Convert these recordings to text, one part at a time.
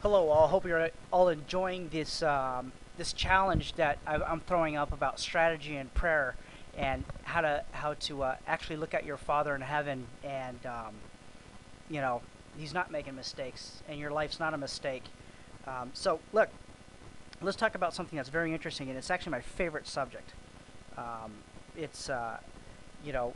Hello all. Hope you're all enjoying this challenge that I'm throwing up about strategy and prayer, and how to actually look at your Father in heaven, and you know He's not making mistakes, and your life's not a mistake. So look, let's talk about something that's very interesting, and it's actually my favorite subject. It's you know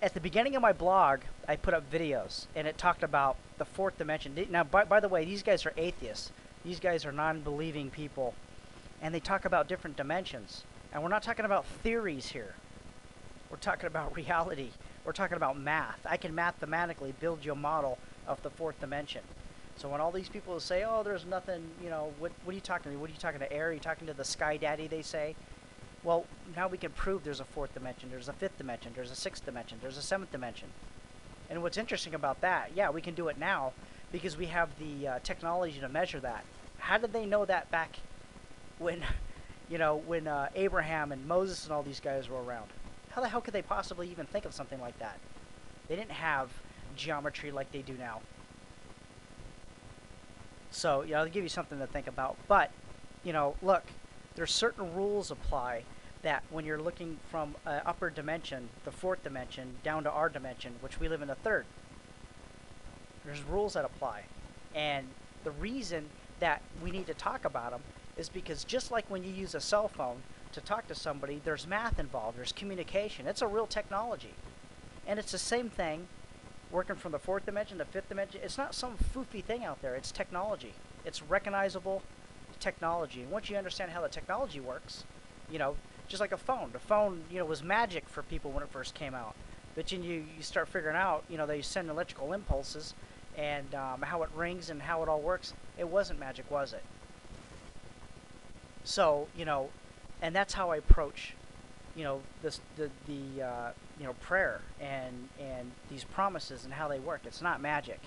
At the beginning of my blog, I put up videos, and it talked about the fourth dimension. Now, by the way, these guys are atheists. These guys are non-believing people, and they talk about different dimensions. And we're not talking about theories here. We're talking about reality. We're talking about math. I can mathematically build you a model of the fourth dimension. So when all these people say, "Oh, there's nothing," what are you talking to? What are you talking to? Air? Are you talking to the Sky Daddy? They say. Well, now we can prove there's a fourth dimension, there's a fifth dimension, there's a sixth dimension, there's a seventh dimension. And what's interesting about that, yeah, we can do it now because we have the technology to measure that. How did they know that back when, when Abraham and Moses and all these guys were around? How the hell could they possibly even think of something like that? They didn't have geometry like they do now. So, I'll give you something to think about. But, look, there's certain rules apply that when you're looking from an upper dimension, the fourth dimension, down to our dimension, which we live in a third. There's rules that apply. And the reason that we need to talk about them is because just like when you use a cell phone to talk to somebody, there's math involved, there's communication. It's a real technology. And it's the same thing working from the fourth dimension to fifth dimension. It's not some foofy thing out there. It's technology. It's recognizable technology. And once you understand how the technology works, just like a phone. The phone, was magic for people when it first came out. But then you start figuring out, they send electrical impulses and how it rings and how it all works. It wasn't magic, was it? So, and that's how I approach, prayer and these promises and how they work. It's not magic,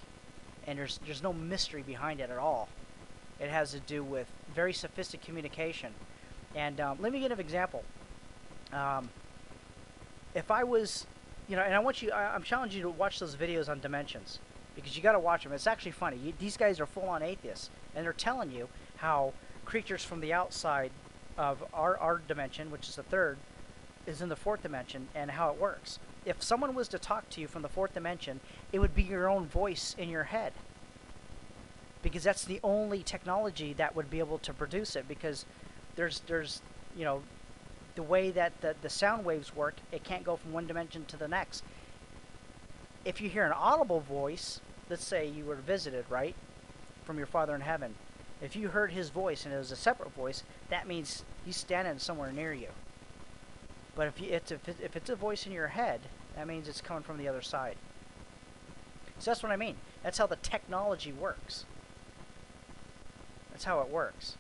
and there's no mystery behind it at all. It has to do with very sophisticated communication. And let me give an example. If I was, and I'm challenging you to watch those videos on dimensions, because you got to watch them. It's actually funny. These guys are full-on atheists, and they're telling you how creatures from the outside of our dimension, which is the third, is in the fourth dimension, and how it works. If someone was to talk to you from the fourth dimension, it would be your own voice in your head. Because that's the only technology that would be able to produce it, because there's the way that the sound waves work, it can't go from one dimension to the next. If you hear an audible voice, let's say you were visited, right, from your Father in heaven, if you heard his voice and it was a separate voice, that means he's standing somewhere near you. But if it's a voice in your head, that means it's coming from the other side. So that's what I mean. That's how the technology works. That's how it works.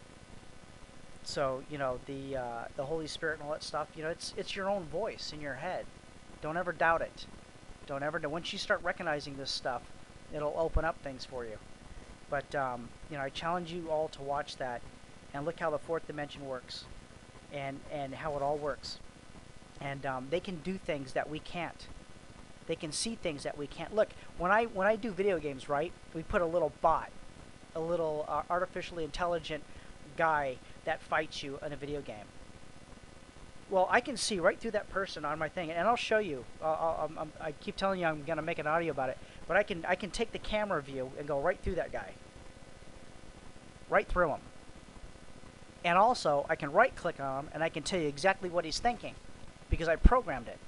So, the Holy Spirit and all that stuff, it's your own voice in your head. Don't ever doubt it. Don't ever doubt. Once you start recognizing this stuff, it'll open up things for you. But, I challenge you all to watch that and look how the fourth dimension works and how it all works. And they can do things that we can't. They can see things that we can't. Look, when I do video games, right, we put a little bot, a little artificially intelligent guy that fights you in a video game. Well, I can see right through that person on my thing, and I'll show you. I keep telling you I'm going to make an audio about it, but I can take the camera view and go right through that guy. Right through him. And also, I can right-click on him, and I can tell you exactly what he's thinking, because I programmed it.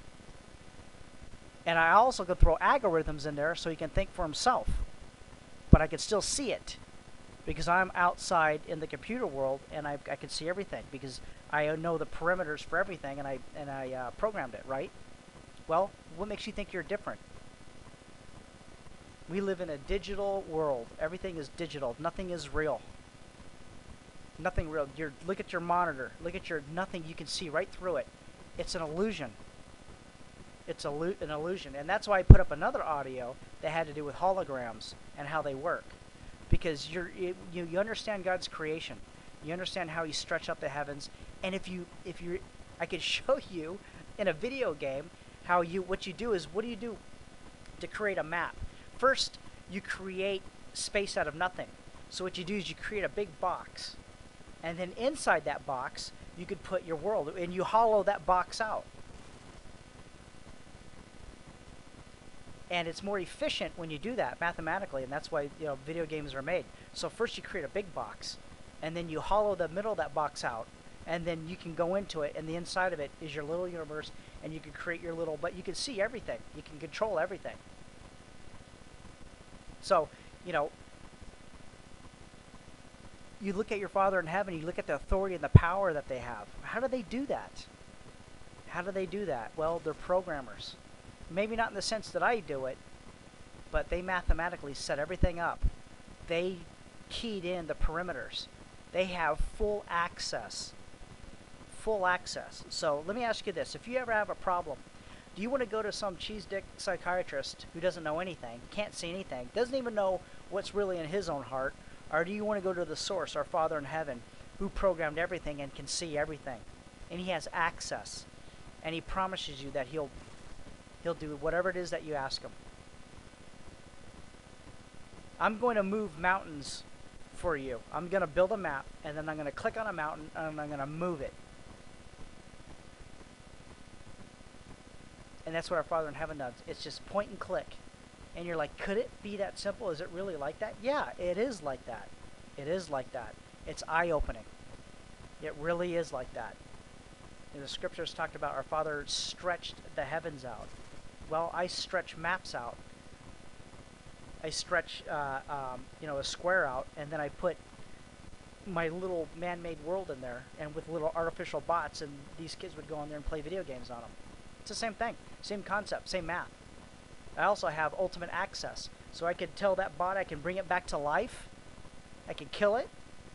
And I also could throw algorithms in there so he can think for himself. But I can still see it, because I'm outside in the computer world, and I can see everything, because I know the parameters for everything, and I programmed it, right? Well, what makes you think you're different? We live in a digital world. Everything is digital. Nothing is real. Nothing real. Look at your monitor. Look at nothing. You can see right through it. It's an illusion. It's an illusion. And that's why I put up another audio that had to do with holograms and how they work. Because you understand God's creation. You understand how he stretched out the heavens. And I could show you in a video game what you do to create a map. First, you create space out of nothing. So what you do is you create a big box, and then inside that box you could put your world, and you hollow that box out. And it's more efficient when you do that mathematically, and that's why, you know, video games are made. So first you create a big box, and then you hollow the middle of that box out, and then you can go into it, and the inside of it is your little universe, and you can create your little, but you can see everything. You can control everything. So, you know, you look at your Father in heaven, you look at the authority and the power that they have. How do they do that? How do they do that? Well, they're programmers. Maybe not in the sense that I do it, but they mathematically set everything up. They keyed in the perimeters. They have full access. Full access. So let me ask you this. If you ever have a problem, do you want to go to some cheese dick psychiatrist who doesn't know anything, can't see anything, doesn't even know what's really in his own heart? Or do you want to go to the source, our Father in heaven, who programmed everything and can see everything? And he has access. And he promises you that he'll do whatever it is that you ask him. I'm going to move mountains for you. I'm going to build a map, and then I'm going to click on a mountain, and I'm going to move it. And that's what our Father in heaven does. It's just point and click. And you're like, could it be that simple? Is it really like that? Yeah, it is like that. It is like that. It's eye-opening. It really is like that. And the scriptures talked about our Father stretched the heavens out. Well, I stretch maps out. I stretch, you know, a square out, and then I put my little man-made world in there, and with little artificial bots, and these kids would go in there and play video games on them. It's the same thing, same concept, same math. I also have ultimate access, so I could tell that bot I can bring it back to life. I could kill it,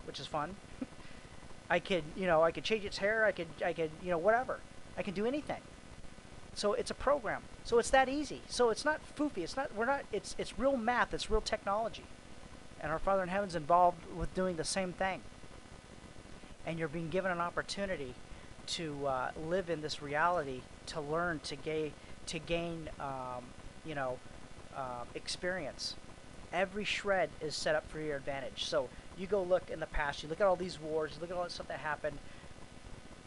which is fun. I could, you know, I could change its hair. I could, you know, whatever. I can do anything. So it's a program. So it's that easy. So it's not foofy. It's not. We're not. It's real math. It's real technology. And our Father in Heaven's involved with doing the same thing. And you're being given an opportunity to live in this reality, to learn, to gain, you know, experience. Every shred is set up for your advantage. So you go look in the past. You look at all these wars. You look at all that stuff that happened.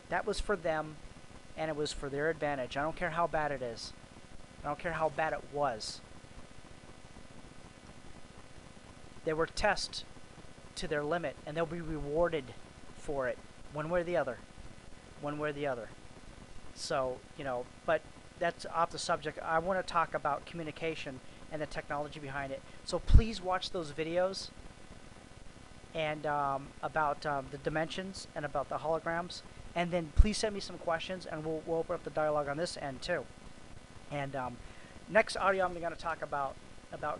That was for them. And it was for their advantage. I don't care how bad it is. I don't care how bad it was. They were tested to their limit, and they'll be rewarded for it, one way or the other. One way or the other. So, you know, but that's off the subject. I want to talk about communication and the technology behind it. So please watch those videos and about the dimensions and about the holograms. And then please send me some questions, and we'll open up the dialogue on this end too. And next audio, I'm going to talk about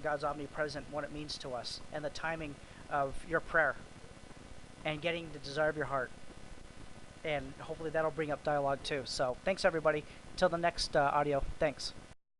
God's omnipresent, what it means to us, and the timing of your prayer, and getting the desire of your heart. And hopefully that'll bring up dialogue too. So thanks everybody. Until the next audio. Thanks.